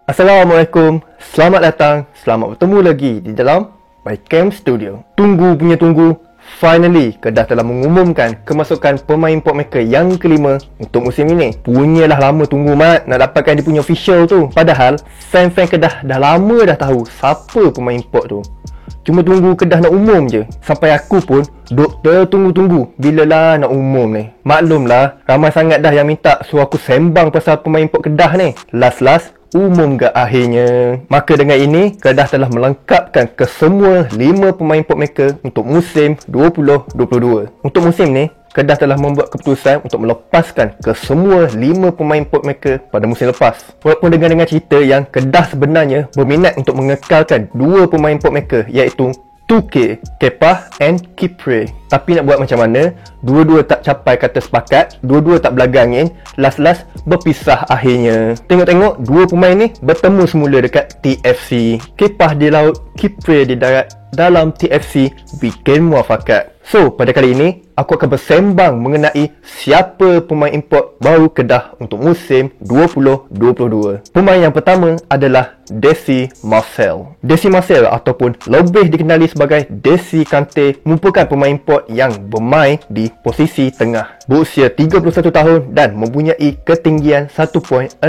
Assalamualaikum, selamat datang, selamat bertemu lagi di dalam My Camp Studio. Tunggu punya tunggu, finally Kedah telah mengumumkan kemasukan pemain import mereka yang kelima untuk musim ini. Punyalah lama tunggu mat nak dapatkan dia punya official tu. Padahal fan-fan Kedah dah lama dah tahu siapa pemain import tu. Cuma tunggu Kedah nak umum je. Sampai aku pun duk tertunggu-tunggu bilalah nak umum ni. Maklumlah, ramai sangat dah yang minta suruh aku sembang pasal pemain import Kedah ni. Last umum ke akhirnya. Maka dengan ini, Kedah telah melengkapkan kesemua 5 pemain import mereka untuk musim 2022. Untuk musim ni, Kedah telah membuat keputusan untuk melepaskan kesemua 5 pemain import mereka pada musim lepas. Walaupun dengan cerita yang Kedah sebenarnya berminat untuk mengekalkan 2 pemain import mereka, iaitu 2K, Kepa and Kipre. Tapi nak buat macam mana, dua-dua tak capai kata sepakat, dua-dua tak belaga angin, last berpisah akhirnya. Tengok-tengok, dua pemain ni bertemu semula dekat TFC. Kepa di laut, Kipre di darat. Dalam TFC bikin muafakat. So, pada kali ini, aku akan bersembang mengenai siapa pemain import baru Kedah untuk musim 2022. Pemain yang pertama adalah Desi Marcel. Desi Marcel ataupun lebih dikenali sebagai Desi Kante merupakan pemain import yang bermain di posisi tengah. Berusia 31 tahun dan mempunyai ketinggian 1.64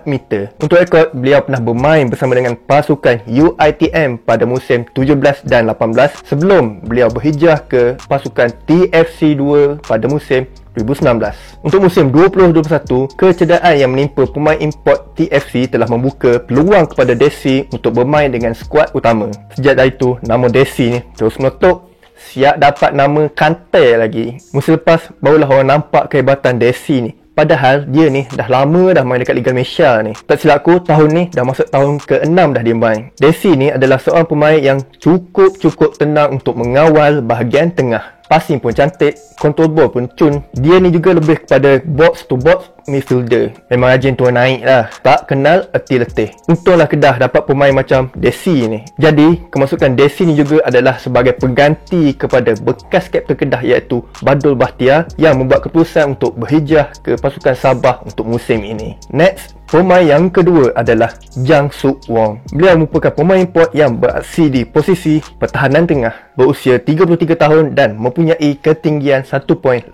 meter. Untuk rekod, beliau pernah bermain bersama dengan pasukan UITM pada musim 17 dan 18 sebelum beliau berhijrah ke pasukan TFC 2 pada musim 2019. Untuk musim 2021, kecederaan yang menimpa pemain import TFC telah membuka peluang kepada Desi untuk bermain dengan skuad utama. Sejak dari itu, nama Desi ni terus meletup. Siap dapat nama Kante lagi. Musim lepas, barulah orang nampak kehebatan Desi ni. Padahal dia ni dah lama dah main dekat Liga Malaysia ni. Tak silap aku, tahun ni dah masuk tahun ke-6 dah dia main. Desi ni adalah seorang pemain yang cukup tenang untuk mengawal bahagian tengah. Passing pun cantik, control ball pun cun. Dia ni juga lebih kepada box to box midfielder. Memang rajin tuan naik lah. Tak kenal erti letih. Untunglah Kedah dapat pemain macam Desi ni. Jadi, kemasukan Desi ni juga adalah sebagai pengganti kepada bekas kapten Kedah iaitu Badul Bahtiar yang membuat keputusan untuk berhijrah ke pasukan Sabah untuk musim ini. Next, pemain yang kedua adalah Jang Suk Wong. Beliau merupakan pemain import yang beraksi di posisi pertahanan tengah. Berusia 33 tahun dan mempunyai ketinggian 1.86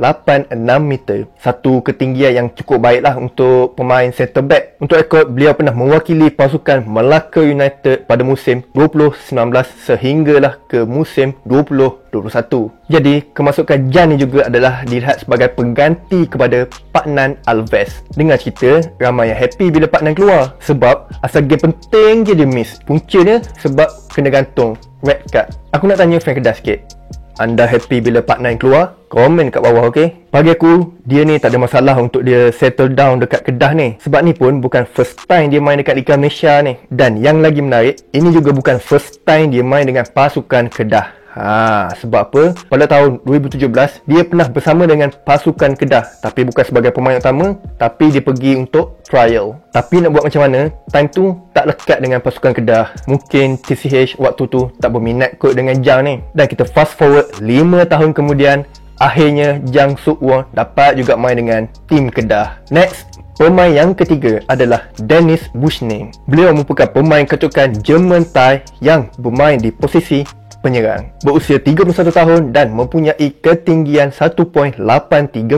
meter. Satu ketinggian yang cukup baiklah untuk pemain centre back. Untuk rekod, beliau pernah mewakili pasukan Melaka United pada musim 2019 sehinggalah ke musim 2021. Jadi, kemasukan Jan ni juga adalah dilihat sebagai pengganti kepada Pak Nan Alves. Dengar cerita, ramai yang happy bila Pak Nan keluar. Sebab asal game penting je dia miss. Puncanya sebab kena gantung red card. Aku nak tanya fan Kedah sikit. Anda happy bila Pak Nan keluar? Komen kat bawah, okey? Bagi aku, dia ni tak ada masalah untuk dia settle down dekat Kedah ni. Sebab ni pun bukan first time dia main dekat Liga Malaysia ni. Dan yang lagi menarik, ini juga bukan first time dia main dengan pasukan Kedah. Sebab apa? Pada tahun 2017, dia pernah bersama dengan pasukan Kedah. Tapi bukan sebagai pemain utama, tapi dia pergi untuk trial. Tapi nak buat macam mana, time tu tak lekat dengan pasukan Kedah. Mungkin TCH waktu tu tak berminat kot dengan Jang ni. Dan kita fast forward 5 tahun kemudian, akhirnya Jang Suk Won dapat juga main dengan tim Kedah. Next, pemain yang ketiga adalah Dennis Buschning. Beliau merupakan pemain ketukan German Thai yang bermain di posisi penyerang. Berusia 31 tahun dan mempunyai ketinggian 1.83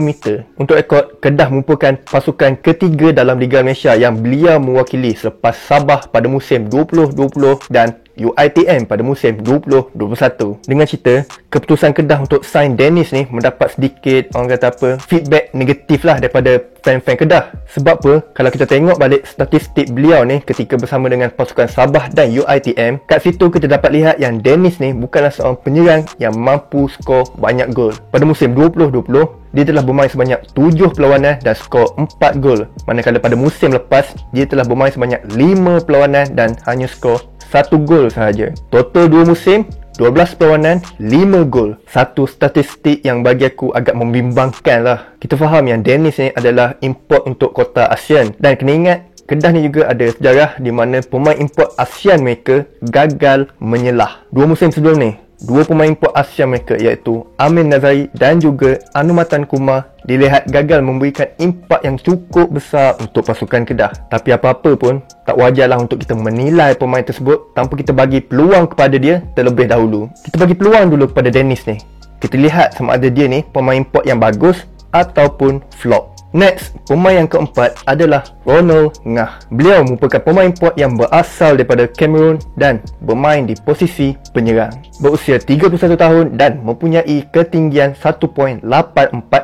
meter. Untuk rekod, Kedah merupakan pasukan ketiga dalam Liga Malaysia yang beliau mewakili selepas Sabah pada musim 2020 dan UITM pada musim 2021. Dengan cerita, keputusan Kedah untuk sign Dennis ni mendapat sedikit, orang kata apa, feedback negatif lah daripada fan-fan Kedah. Sebab apa? Kalau kita tengok balik statistik beliau ni ketika bersama dengan pasukan Sabah dan UITM, kat situ kita dapat lihat yang Dennis ni bukanlah seorang penyerang yang mampu skor banyak gol. Pada musim 2020, dia telah bermain sebanyak 7 perlawanan dan skor 4 gol. Manakala pada musim lepas, dia telah bermain sebanyak 5 perlawanan dan hanya skor 1 gol sahaja. Total 2 musim, 12 perlawanan, 5 gol. Satu statistik yang bagi aku agak membimbangkan lah. Kita faham yang Dennis ni adalah import untuk kota ASEAN. Dan kena ingat, Kedah ni juga ada sejarah di mana pemain import ASEAN mereka gagal menyelah. 2 musim sebelum ni, dua pemain import Asia mereka iaitu Amin Nazari dan juga Anumatan Kumar dilihat gagal memberikan impak yang cukup besar untuk pasukan Kedah. Tapi apa-apa pun, tak wajarlah untuk kita menilai pemain tersebut tanpa kita bagi peluang kepada dia terlebih dahulu. Kita bagi peluang dulu kepada Dennis ni. Kita lihat sama ada dia ni pemain import yang bagus ataupun flop. Next, pemain yang keempat adalah Ronald Ngah. Beliau merupakan pemain import yang berasal daripada Cameroon dan bermain di posisi penyerang. Berusia 31 tahun dan mempunyai ketinggian 1.84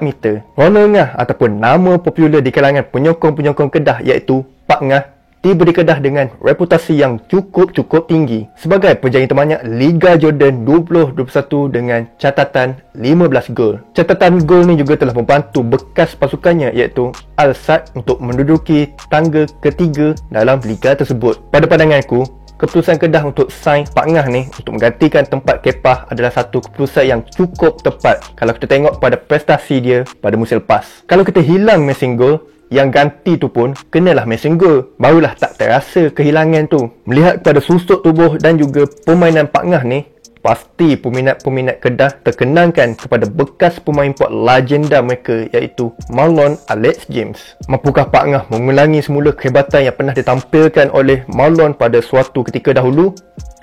meter. Ronald Ngah ataupun nama popular di kalangan penyokong-penyokong Kedah iaitu Pak Ngah tiba di Kedah dengan reputasi yang cukup tinggi sebagai penjaring terbanyak Liga Jordan 2021 dengan catatan 15 gol. Catatan gol ni juga telah membantu bekas pasukannya iaitu Al-Sadd untuk menduduki tangga ketiga dalam liga tersebut. Pada pandanganku, keputusan Kedah untuk sign Pak Ngah ni untuk menggantikan tempat Kepa adalah satu keputusan yang cukup tepat kalau kita tengok pada prestasi dia pada musim lepas. Kalau kita hilang missing goal, yang ganti tu pun kenalah missing goal, barulah tak terasa kehilangan tu. Melihat kepada susuk tubuh dan juga permainan Pak Ngah ni, pasti peminat-peminat Kedah terkenangkan kepada bekas pemain import legenda mereka iaitu Marlon Alex James. Mampukah Pak Ngah mengulangi semula kehebatan yang pernah ditampilkan oleh Marlon pada suatu ketika dahulu?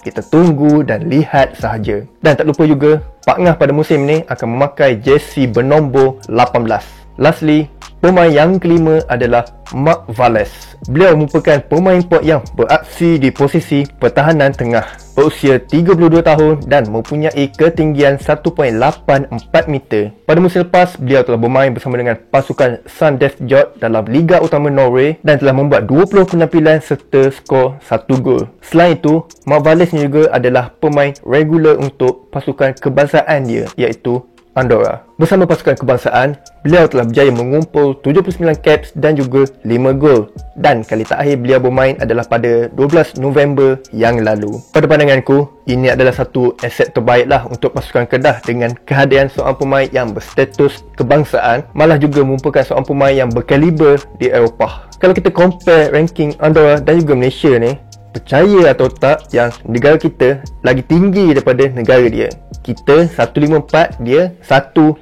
Kita tunggu dan lihat sahaja. Dan tak lupa juga, Pak Ngah pada musim ni akan memakai jersey bernombor 18. Lastly, pemain yang kelima adalah Mark Valles. Beliau merupakan pemain import yang beraksi di posisi pertahanan tengah. Berusia 32 tahun dan mempunyai ketinggian 1.84 meter. Pada musim lepas, beliau telah bermain bersama dengan pasukan Sandefjord dalam Liga Utama Norway dan telah membuat 20 penampilan serta skor 1 gol. Selain itu, Mark Valles ni juga adalah pemain regular untuk pasukan kebangsaan dia iaitu Andorra. Bersama pasukan kebangsaan, beliau telah berjaya mengumpul 79 caps dan juga 5 gol. Dan kali terakhir beliau bermain adalah pada 12 November yang lalu. Pada pandanganku, ini adalah satu aset terbaiklah untuk pasukan Kedah dengan kehadiran seorang pemain yang berstatus kebangsaan, malah juga merupakan seorang pemain yang berkaliber di Eropah. Kalau kita compare ranking Andorra dan juga Malaysia ni, percaya atau tak yang negara kita lagi tinggi daripada negara dia. Kita 154, dia 155.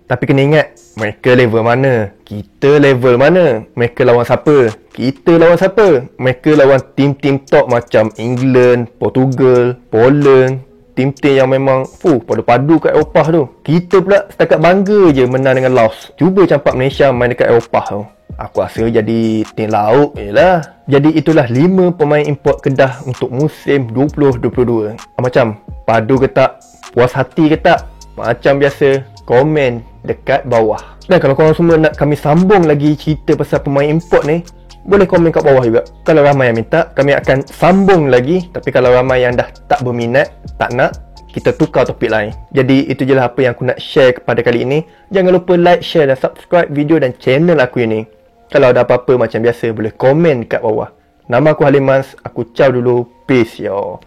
Tapi kena ingat, mereka level mana? Kita level mana? Mereka lawan siapa? Kita lawan siapa? Mereka lawan tim-tim top macam England, Portugal, Poland, tim-tim yang memang padu-padu kat Eropah tu. Kita pula setakat bangga je menang dengan Laos. Cuba campak Malaysia main dekat Eropah tu. Aku rasa jadi tim laut je lah. Jadi itulah 5 pemain import Kedah untuk musim 2022. Macam padu ke tak? Puas hati ke tak? Macam biasa, komen dekat bawah. Dan kalau korang semua nak kami sambung lagi cerita pasal pemain import ni, boleh komen kat bawah juga. Kalau ramai yang minta, kami akan sambung lagi. Tapi kalau ramai yang dah tak berminat, tak nak, kita tukar topik lain. Jadi itu je lah apa yang aku nak share kepada kali ini. Jangan lupa like, share dan subscribe video dan channel aku ini. Kalau ada apa-apa macam biasa, boleh komen kat bawah. Nama aku Halimans, aku ciao dulu. Peace yo.